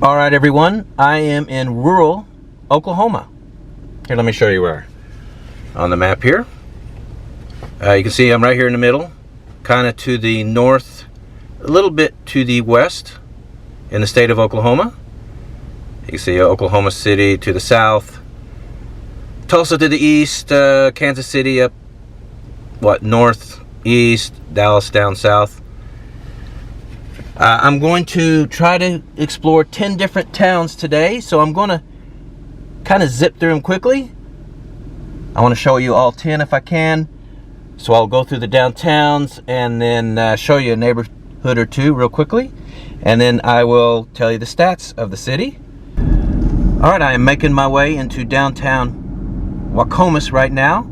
All right, everyone, I am in rural Oklahoma. Here, let me show you where. On the map here, you can see I'm right here in the middle, kind of to the north, a little bit to the west in the state of Oklahoma. You can see Oklahoma City to the south, Tulsa to the east, Kansas City up, northeast, Dallas down south. I'm going to try to explore 10 different towns today, so I'm going to kind of zip through them quickly. I want to show you all 10 if I can, so I'll go through the downtowns and then show you a neighborhood or two real quickly, and then I will tell you the stats of the city. All right, I am making my way into downtown Waukomis right now.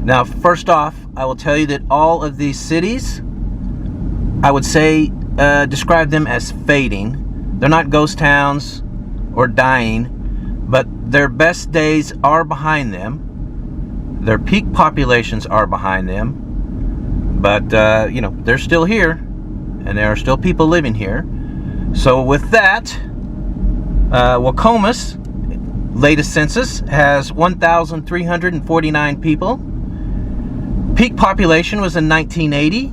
Now, first off, I will tell you that all of these cities, I would say, describe them as fading. They're not ghost towns or dying, but their best days are behind them. Their peak populations are behind them, but they're still here, and there are still people living here. So with that, Waukomis latest census has 1,349 people. Peak population was in 1980.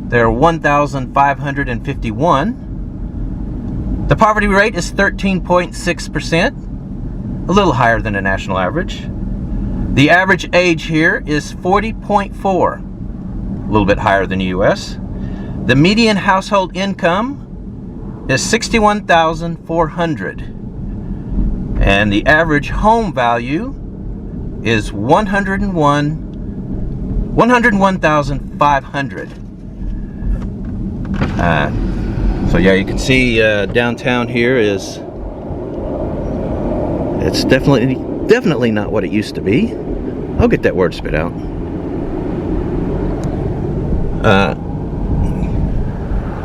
There are 1,551. The poverty rate is 13.6%, a little higher than the national average. The average age here is 40.4, a little bit higher than the U.S. The median household income is $61,400, and the average home value is $101,500. So yeah, you can see downtown here it's definitely not what it used to be. I'll get that word spit out.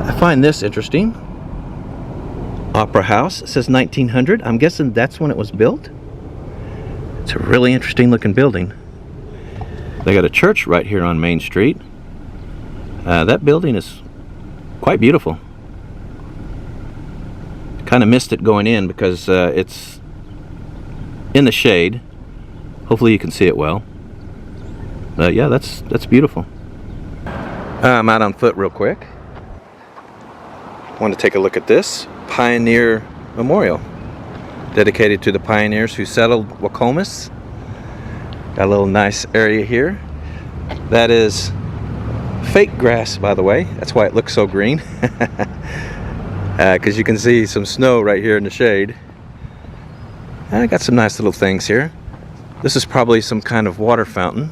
I find this interesting. Opera House, it says 1900. I'm guessing that's when it was built. It's a really interesting looking building. They got a church right here on Main Street. That building is quite beautiful. Kind of missed it going in because it's in the shade. Hopefully you can see it well. Yeah, that's beautiful. I'm out on foot real quick. Want to take a look at this Pioneer Memorial, dedicated to the pioneers who settled Waukomis. Got a little nice area here. That is fake grass, by the way. That's why it looks so green. Because you can see some snow right here in the shade. I got some nice little things here. This is probably some kind of water fountain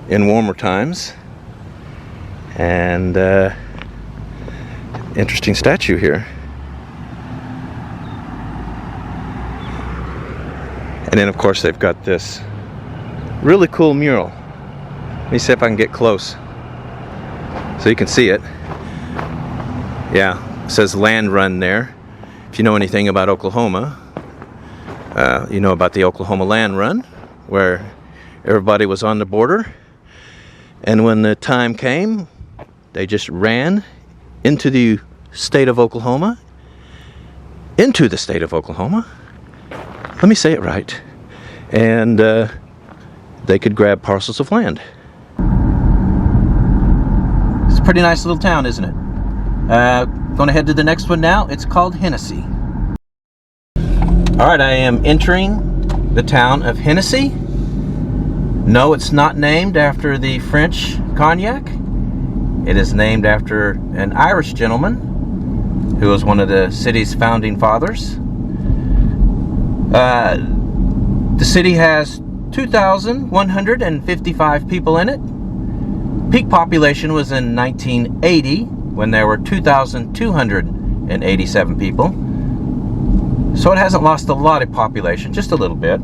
in warmer times. And interesting statue here. And then of course they've got this really cool mural. Let me see if I can get close so you can see it. Yeah, it says Land Run there. If you know anything about Oklahoma, you know about the Oklahoma Land Run, where everybody was on the border, and when the time came, they just ran into the state of Oklahoma. Let me say it right. And they could grab parcels of land. It's a pretty nice little town, isn't it? Going to head to the next one now. It's called Hennessey. All right, I am entering the town of Hennessey. No, it's not named after the French cognac. It is named after an Irish gentleman who was one of the city's founding fathers. The city has 2,155 people in it. Peak population was in 1980 when there were 2,287 people. So it hasn't lost a lot of population, just a little bit.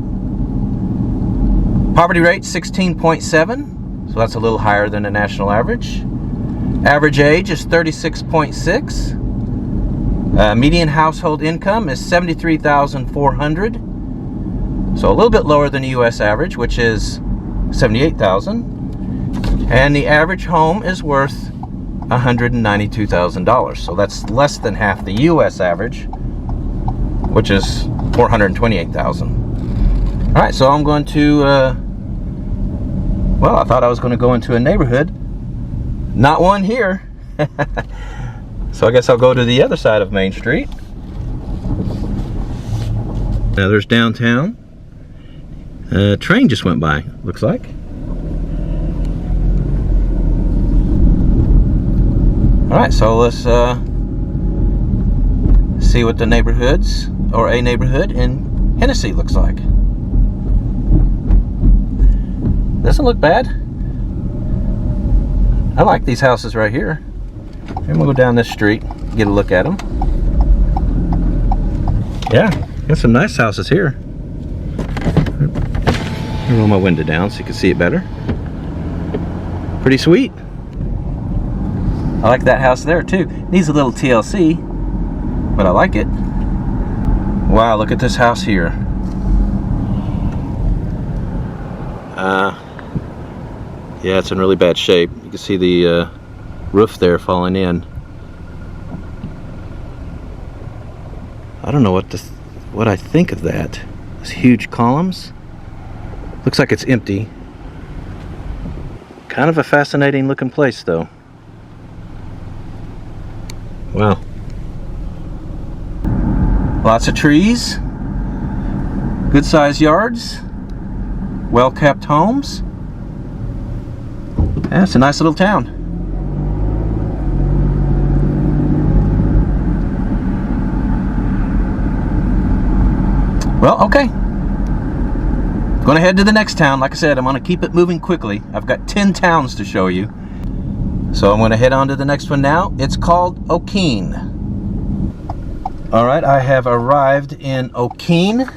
Poverty rate 16.7, so that's a little higher than the national average. Average age is 36.6. Median household income is $73,400. So a little bit lower than the U.S. average, which is $78,000. And the average home is worth $192,000. So that's less than half the U.S. average. which is 428,000. All right, so I'm going to, well, I thought I was going to go into a neighborhood. Not one here. So I guess I'll go to the other side of Main Street. Now there's downtown. A train just went by, looks like. All right, so let's see what the neighborhoods, or a neighborhood in Hennessey looks like. Doesn't look bad. I like these houses right here. I'm gonna go down this street, get a look at them. Yeah, got some nice houses here. Roll my window down so you can see it better. Pretty sweet. I like that house there too. Needs a little TLC, but I like it. Wow, look at this house here. Yeah, it's in really bad shape. You can see the roof there falling in. I don't know what I think of that. Those huge columns. Looks like it's empty. Kind of a fascinating looking place though. Wow. Lots of trees. Good sized yards. Well kept homes. Yeah, it's a nice little town. Well, okay. Going to head to the next town. Like I said, I'm going to keep it moving quickly. I've got 10 towns to show you. So I'm going to head on to the next one now. It's called Okeene. All right, I have arrived in Okeene,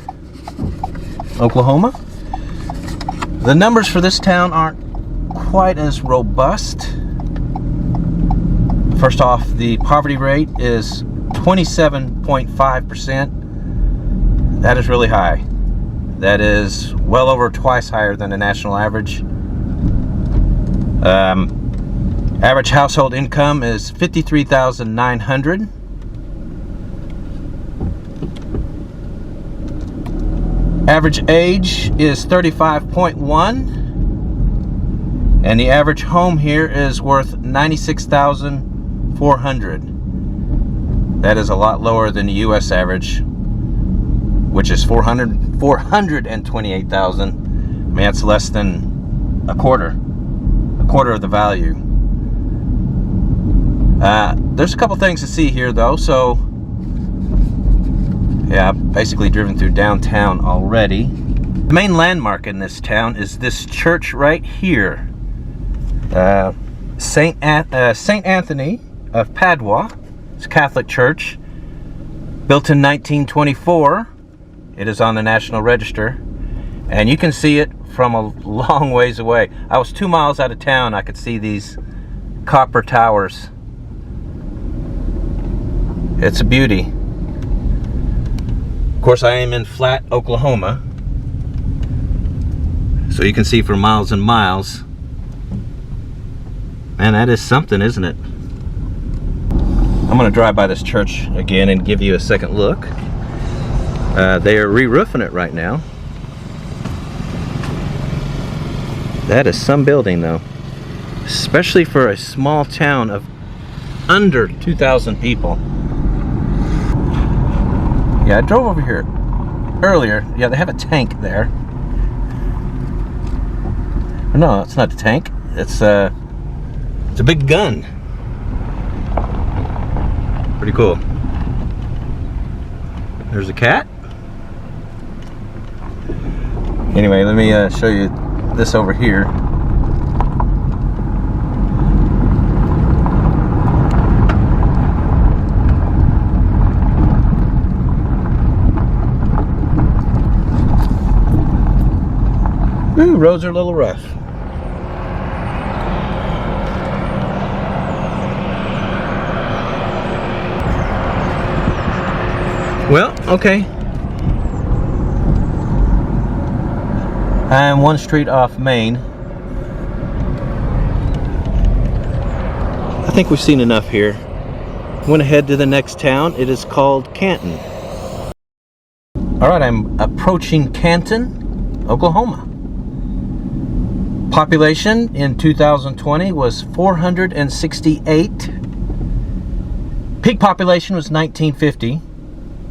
Oklahoma. The numbers for this town aren't quite as robust. First off, the poverty rate is 27.5%. That is really high. That is well over twice higher than the national average. Average household income is $53,900. Average age is 35.1. And the average home here is worth $96,400. That is a lot lower than the U.S. average, which is $428,000. I mean, that's less than a quarter of the value. There's a couple things to see here though. So yeah, I've basically driven through downtown already. The main landmark in this town is this church right here. Saint Anthony of Padua. It's a Catholic church. Built in 1924. It is on the National Register. And you can see it from a long ways away. I was 2 miles out of town. I could see these copper towers. It's a beauty. Of course, I am in Flat, Oklahoma. So you can see for miles and miles. Man, that is something, isn't it? I'm going to drive by this church again and give you a second look. They are re-roofing it right now. That is some building though. Especially for a small town of under 2,000 people. Yeah, I drove over here earlier. Yeah, they have a tank there. No, it's not a tank. It's a big gun. Pretty cool. There's a cat. Anyway, let me show you this over here. Ooh, roads are a little rough. Well, okay. I'm one street off Main. I think we've seen enough here. I'm going to head to the next town. It is called Canton. All right, I'm approaching Canton, Oklahoma. Population in 2020 was 468. Peak population was 1950.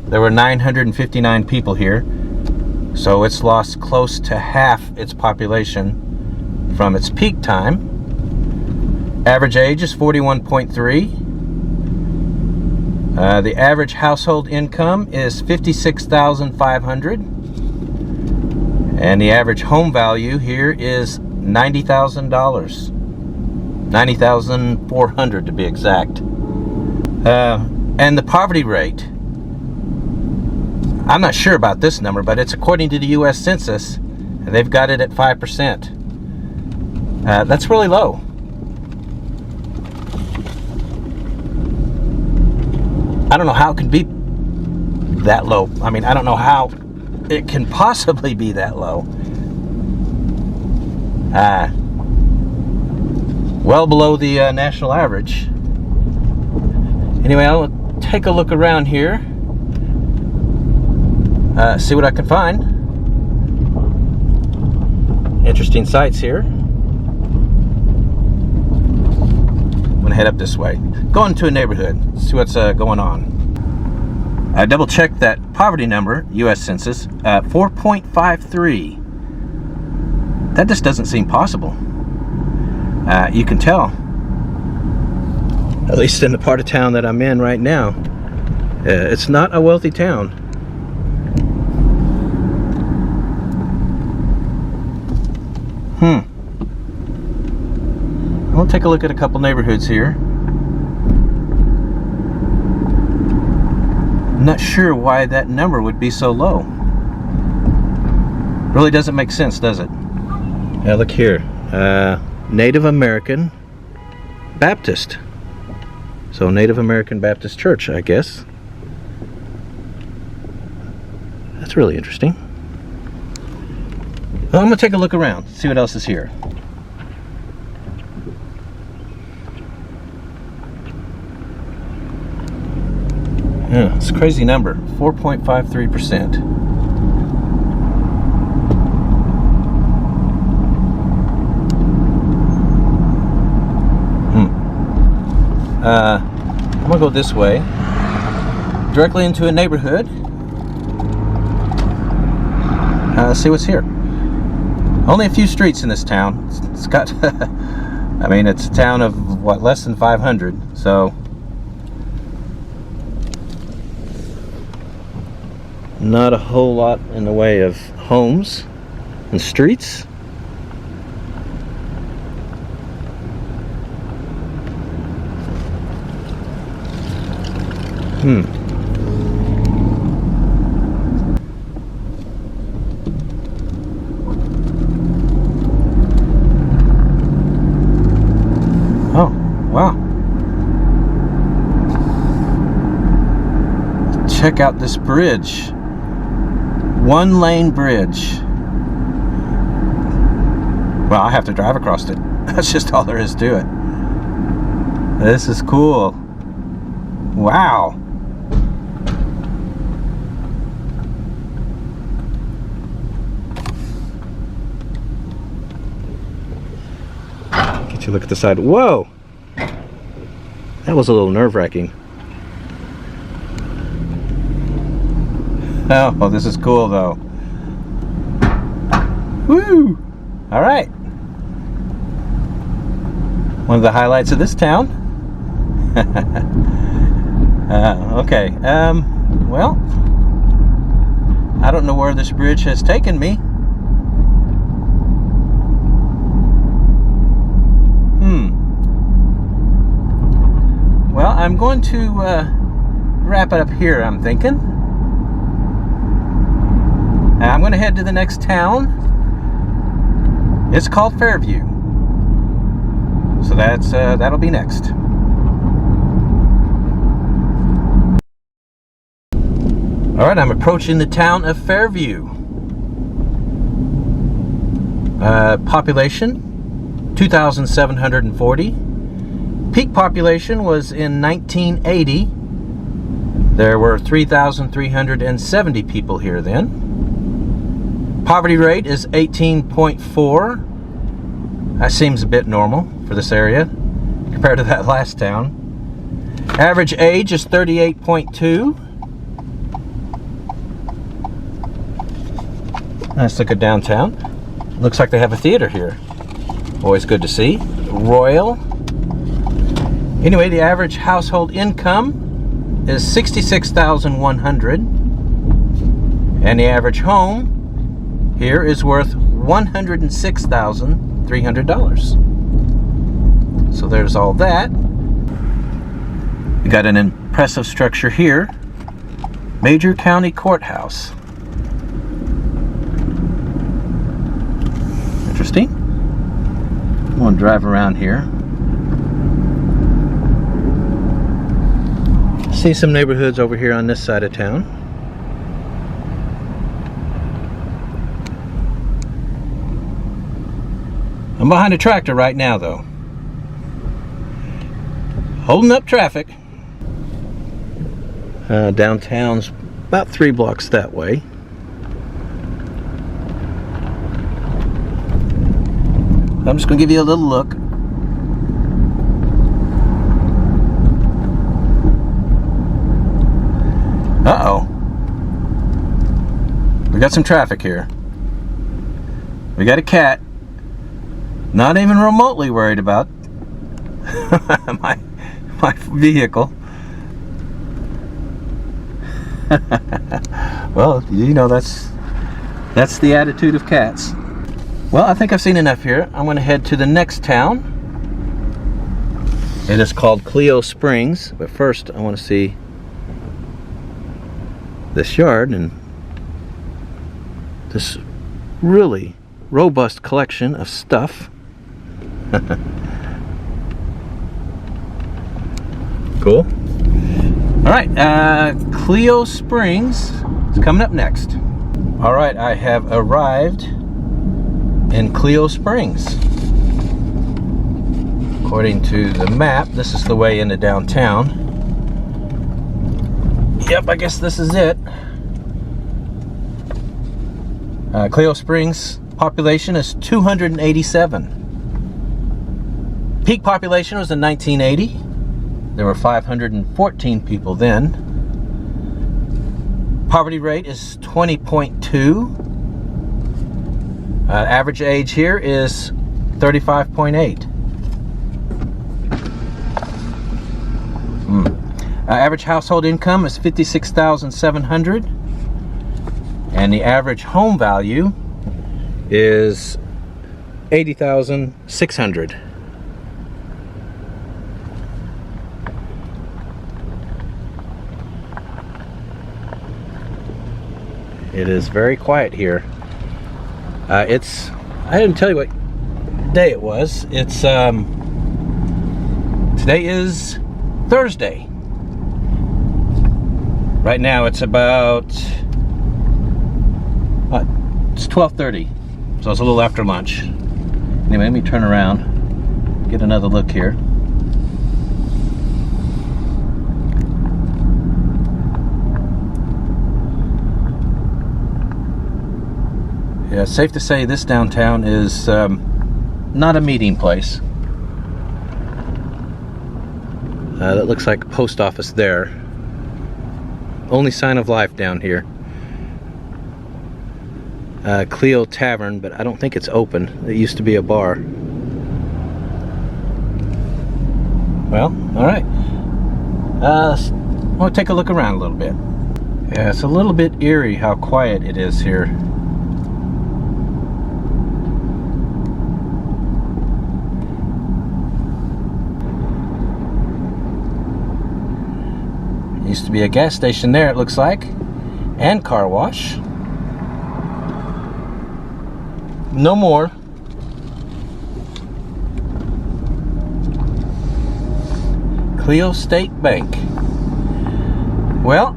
There were 959 people here. So it's lost close to half its population from its peak time. Average age is 41.3. The average household income is $56,500. And the average home value here is $90,000. $90,400 to be exact. And the poverty rate, I'm not sure about this number, but it's according to the U.S. Census, and they've got it at 5%. That's really low. I don't know how it can be that low. I mean, I don't know how it can possibly be that low. Well below the national average. Anyway, I'll take a look around here. See what I can find. Interesting sights here. I'm gonna head up this way. Go into a neighborhood, see what's going on. I double checked that poverty number, U.S. Census, 4.53. That just doesn't seem possible. You can tell, at least in the part of town that I'm in right now, it's not a wealthy town. We'll take a look at a couple neighborhoods here. I'm not sure why that number would be so low. Really doesn't make sense, does it? Yeah, look here. Native American Baptist. So Native American Baptist Church, I guess. That's really interesting. Well, I'm gonna take a look around, see what else is here. Yeah, it's a crazy number, 4.53%. I'm gonna go this way, directly into a neighborhood. See what's here. Only a few streets in this town. It's got, I mean, it's a town of what, less than 500, so not a whole lot in the way of homes and streets. Oh, wow. Check out this bridge. One lane bridge. Well, I have to drive across it. That's just all there is to it. This is cool. Wow. Get you a look at the side. Whoa! That was a little nerve-wracking. Oh, this is cool though. Woo! All right. One of the highlights of this town. Okay. Well, I don't know where this bridge has taken me. Well, I'm going to wrap it up here, I'm thinking. I'm going to head to the next town. It's called Fairview. So that'll be next. All right, I'm approaching the town of Fairview. Population 2,740. Peak population was in 1980. There were 3,370 people here then. Poverty rate is 18.4. That seems a bit normal for this area compared to that last town. Average age is 38.2. Nice look at downtown. Looks like they have a theater here. Always good to see. Royal. Anyway, the average household income is $66,100, and the average home here is worth $106,300. So there's all that. We got an impressive structure here. Major County Courthouse. Interesting. I'm going to drive around here. See some neighborhoods over here on this side of town. I'm behind a tractor right now though. Holding up traffic. Downtown's about 3 blocks that way. I'm just going to give you a little look. Uh-oh. We got some traffic here. We got a cat. Not even remotely worried about my vehicle. Well, you know, that's the attitude of cats. Well, I think I've seen enough here. I'm going to head to the next town. It is called Cleo Springs, but first I want to see this yard and this really robust collection of stuff. Cool. Alright, Cleo Springs is coming up next. Alright, I have arrived in Cleo Springs. According to the map, this is the way into downtown. Yep, I guess this is it. Cleo Springs population is 287. Peak population was in 1980. There were 514 people then. Poverty rate is 20.2. Average age here is 35.8. Average household income is $56,700, and the average home value is $80,600. It is very quiet here. I didn't tell you what day it was. It's today is Thursday. Right now it's about it's 12:30, so it's a little after lunch. Anyway, let me turn around, get another look here. Yeah, it's safe to say this downtown is not a meeting place. That looks like a post office there. Only sign of life down here. Cleo Tavern, but I don't think it's open. It used to be a bar. Well, alright. We'll take a look around a little bit. Yeah, it's a little bit eerie how quiet it is here. Used to be a gas station there, it looks like, and car wash. No more. Cleo State Bank. Well,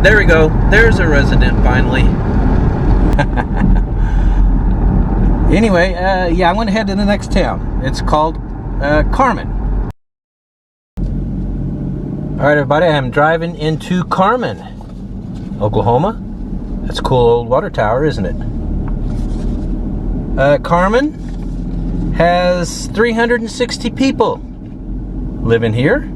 there we go. There's a resident finally. Anyway, yeah, I'm going to head to the next town. It's called Carmen. Alright everybody, I'm driving into Carmen, Oklahoma. That's a cool old water tower, isn't it? Carmen has 360 people living here.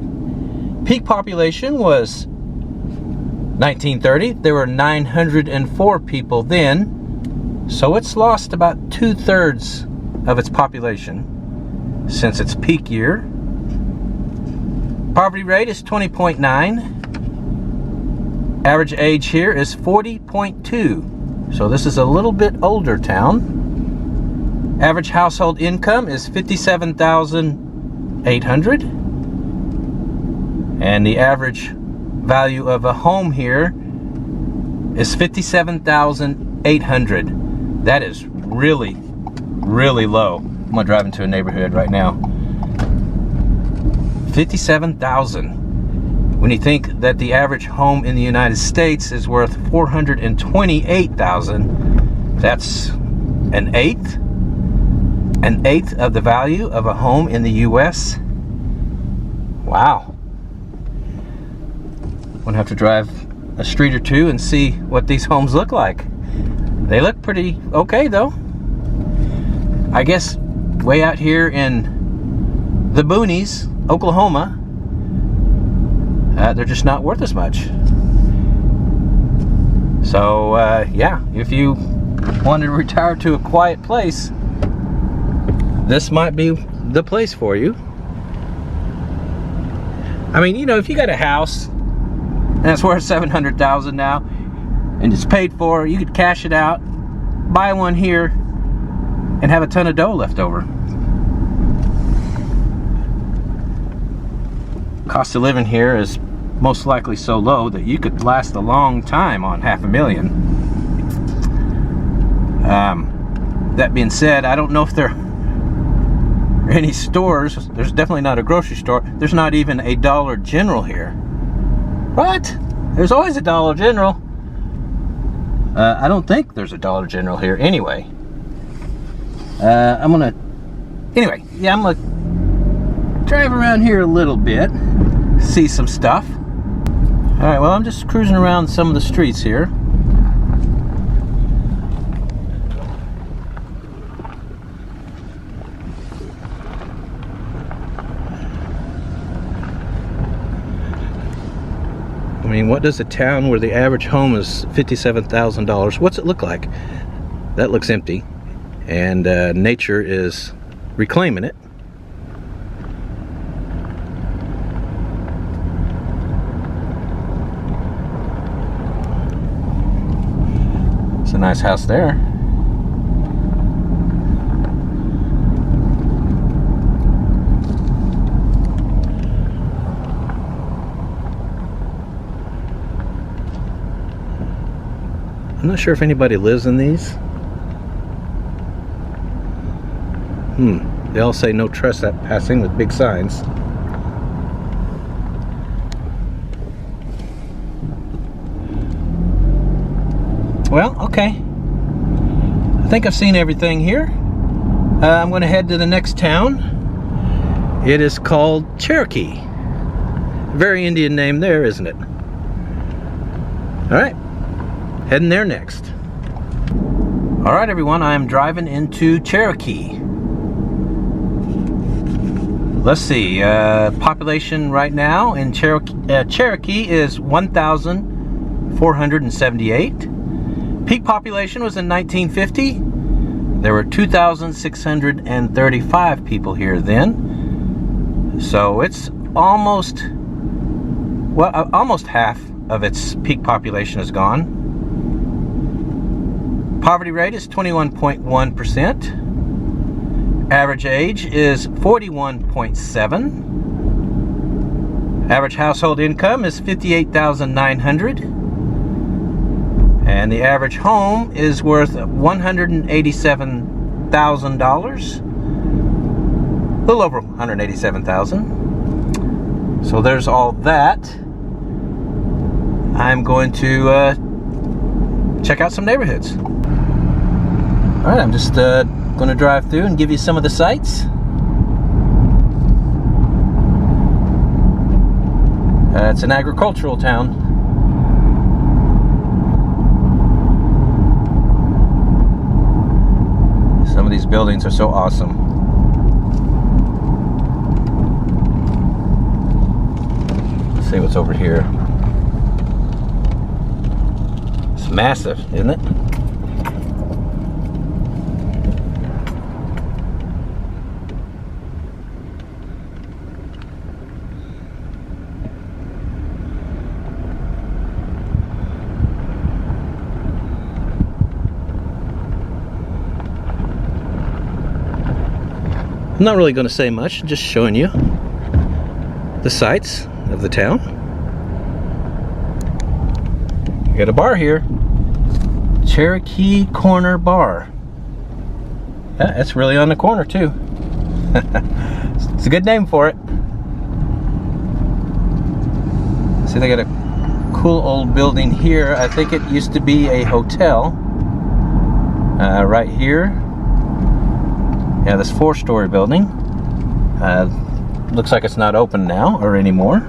Peak population was 1930. There were 904 people then, so it's lost about 2/3 of its population since its peak year. Poverty rate is 20.9. Average age here is 40.2. So this is a little bit older town. Average household income is $57,800. And the average value of a home here is $57,800. That is really, really low. I'm gonna drive into a neighborhood right now. $57,000. When you think that the average home in the United States is worth $428,000, that's an eighth of the value of a home in the U.S. Wow. I'm gonna have to drive a street or two and see what these homes look like. They look pretty okay though. I guess way out here in the boonies, Oklahoma, they're just not worth as much. So yeah, if you want to retire to a quiet place, this might be the place for you. I mean, you know, if you got a house and it's worth $700,000 now and it's paid for, you could cash it out, buy one here, and have a ton of dough left over. Cost of living here is most likely so low that you could last a long time on $500,000. That being said, I don't know if there are any stores. There's definitely not a grocery store. There's not even a Dollar General here. What? There's always a Dollar General. I don't think there's a Dollar General here anyway. I'm gonna drive around here a little bit, see some stuff. Alright, well, I'm just cruising around some of the streets here. I mean, what does a town where the average home is $57,000, what's it look like? That looks empty, and nature is reclaiming it. It's a nice house there. I'm not sure if anybody lives in these. They all say no trespassing with big signs. Well, okay. I think I've seen everything here. I'm going to head to the next town. It is called Cherokee. Very Indian name there, isn't it? Alright. Heading there next. Alright everyone, I am driving into Cherokee. Let's see, population right now in Cherokee is 1,478. Peak population was in 1950. There were 2,635 people here then. So it's almost half of its peak population is gone. Poverty rate is 21.1%. Average age is 41.7. Average household income is $58,900. And the average home is worth $187,000. A little over $187,000. So there's all that. I'm going to check out some neighborhoods. Alright, I'm just going to drive through and give you some of the sights. It's an agricultural town. Some of these buildings are so awesome. Let's see what's over here. It's massive, isn't it? I'm not really going to say much, just showing you the sights of the town. We got a bar here, Cherokee Corner Bar. Yeah, it's really on the corner too. It's a good name for it. See, they got a cool old building here. I think it used to be a hotel. Right here. Yeah, this 4-story building. Looks like it's not open now or anymore.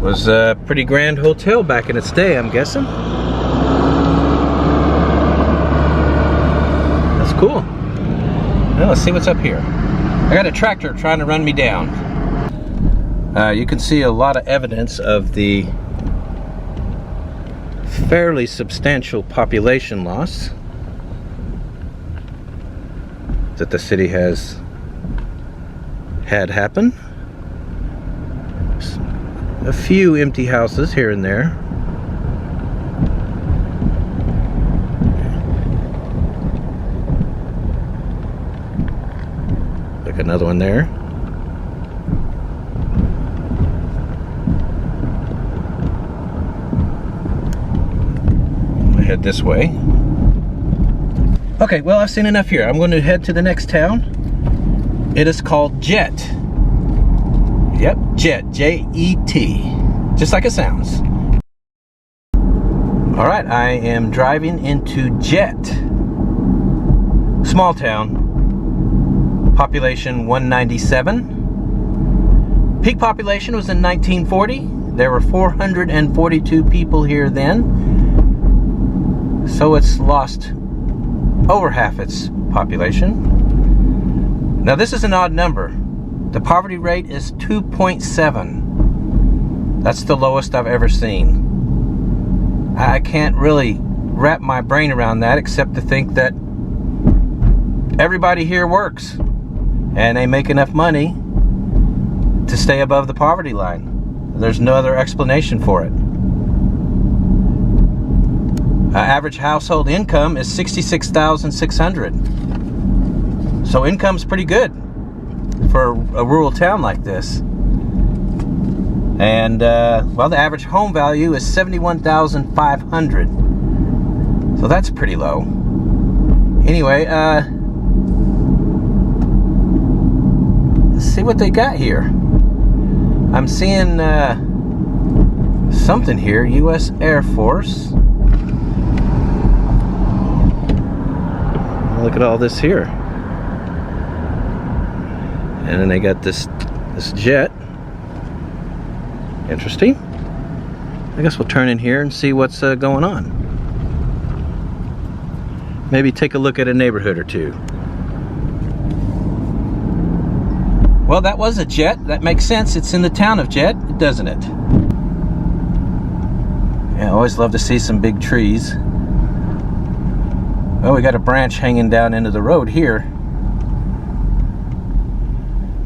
Was a pretty grand hotel back in its day, I'm guessing. That's cool. Well, let's see what's up here. I got a tractor trying to run me down. You can see a lot of evidence of the fairly substantial population loss that the city has had happen. A few empty houses here and there. Like another one there. I'm gonna head this way. Okay, well, I've seen enough here. I'm going to head to the next town. It is called Jet. Yep, Jet, J-E-T. Just like it sounds. All right, I am driving into Jet. Small town. Population 197. Peak population was in 1940. There were 442 people here then. So it's lost over half its population. Now this is an odd number. The poverty rate is 2.7. That's the lowest I've ever seen. I can't really wrap my brain around that, except to think that everybody here works and they make enough money to stay above the poverty line. There's no other explanation for it. Average household income is $66,600. So income's pretty good for a rural town like this. And well, the average home value is $71,500. So that's pretty low. Anyway, let's see what they got here. I'm seeing something here. U.S. Air Force. Look at all this here. And then they got this jet. Interesting. I guess we'll turn in here and see what's going on. Maybe take a look at a neighborhood or two. Well, that was a jet. That makes sense. It's in the town of Jet, doesn't it? Yeah, I always love to see some big trees. Well, we got a branch hanging down into the road here.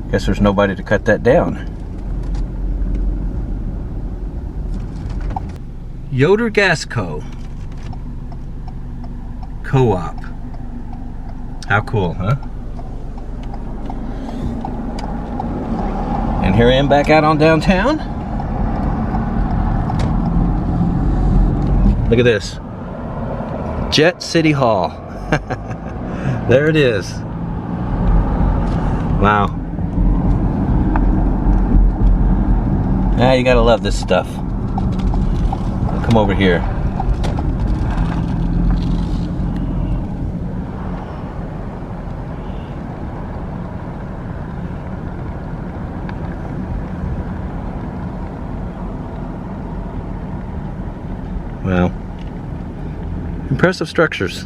Guess there's nobody to cut that down. Yoder Gas Co. Co-op. How cool, huh? And here I am back out on downtown. Look at this. Jet City Hall. There it is. Wow. Ah, you gotta love this stuff. I'll come over here. impressive structures.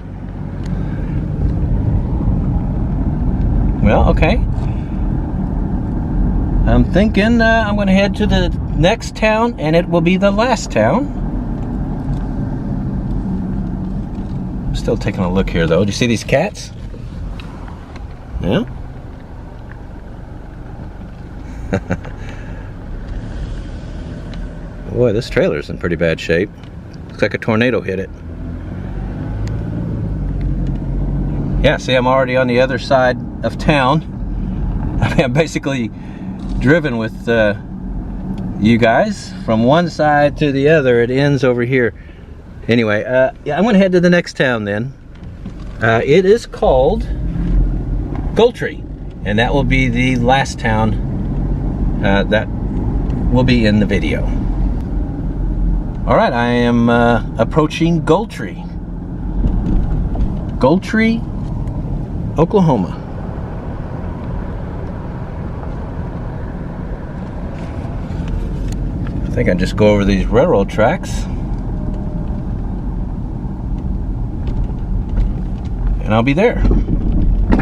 Well, okay. I'm thinking I'm going to head to the next town, and it will be the last town. I'm still taking a look here, though. Do you see these cats? Yeah. Boy, this trailer's in pretty bad shape. Looks like a tornado hit it. Yeah, see, I'm already on the other side of town. I mean, I'm basically driven with you guys from one side to the other. It ends over here. Anyway, yeah, I'm gonna head to the next town then. It is called Goltry, and that will be the last town that will be in the video. All right, I am approaching Goltry. Goltry, Oklahoma. I think I just go over these railroad tracks. And I'll be there.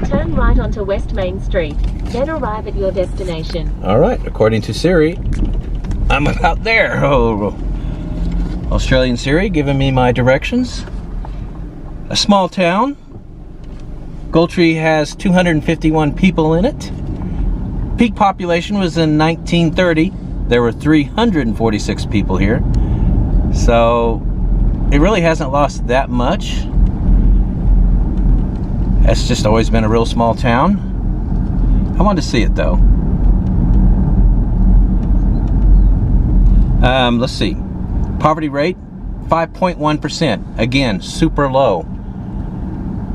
Turn right onto West Main Street, then arrive at your destination. All right, according to Siri, I'm about there. Oh, Australian Siri giving me my directions. A small town. Goltry has 251 people in it. Peak population was in 1930. There were 346 people here. So it really hasn't lost that much. It's just always been a real small town. I wanted to see it though. Let's see. Poverty rate, 5.1%. Again, super low.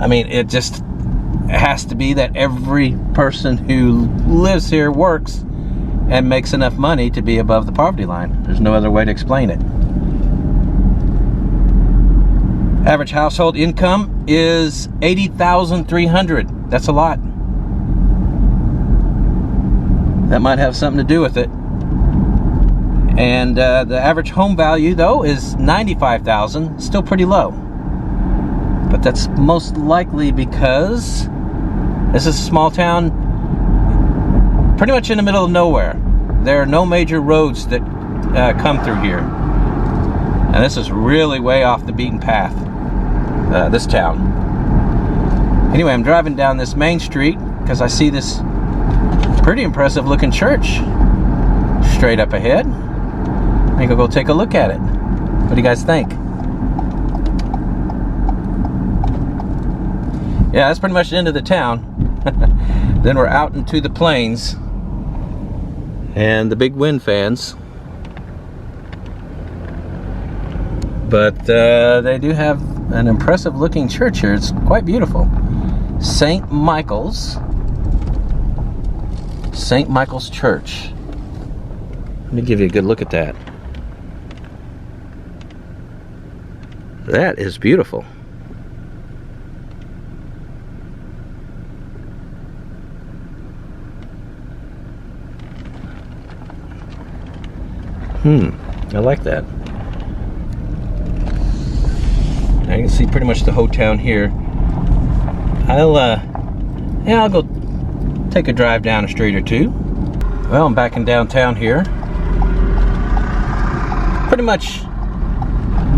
I mean, it just has to be that every person who lives here works and makes enough money to be above the poverty line. There's no other way to explain it. Average household income is $80,300. That's a lot. That might have something to do with it. And the average home value, though, is $95,000. Still pretty low. But that's most likely because this is a small town pretty much in the middle of nowhere. There are no major roads that come through here. And this is really way off the beaten path, this town. Anyway, I'm driving down this main street because I see this pretty impressive looking church straight up ahead. I think I'll go take a look at it. What do you guys think? Yeah, that's pretty much the end of the town. Then we're out into the plains and the big wind fans. But they do have an impressive looking church here. It's quite beautiful. St. Michael's Church. Let me give you a good look at that. That is beautiful. I like that. I can see pretty much the whole town here. I'll go take a drive down a street or two. Well, I'm back in downtown here. Pretty much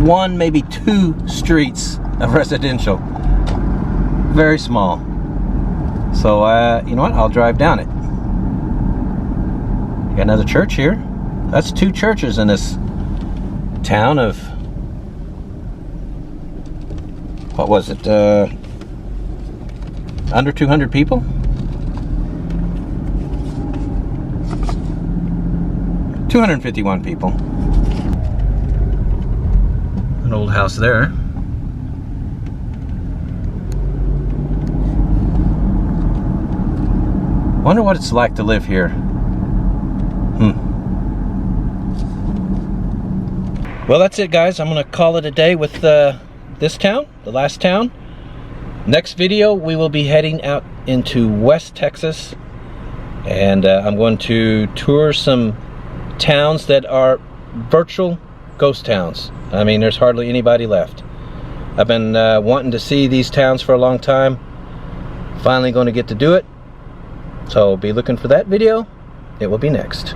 one, maybe two streets of residential. Very small. So, you know what? I'll drive down it. Got another church here. That's two churches in this town of, what was it, under 200 people? $251 people. An old house there. Wonder what it's like to live here. Well, that's it, guys. I'm gonna call it a day with this town, the last town. Next video, we will be heading out into West Texas, and I'm going to tour some towns that are virtual ghost towns. I mean, there's hardly anybody left. I've been wanting to see these towns for a long time. Finally going to get to do it. So be looking for that video. It will be next.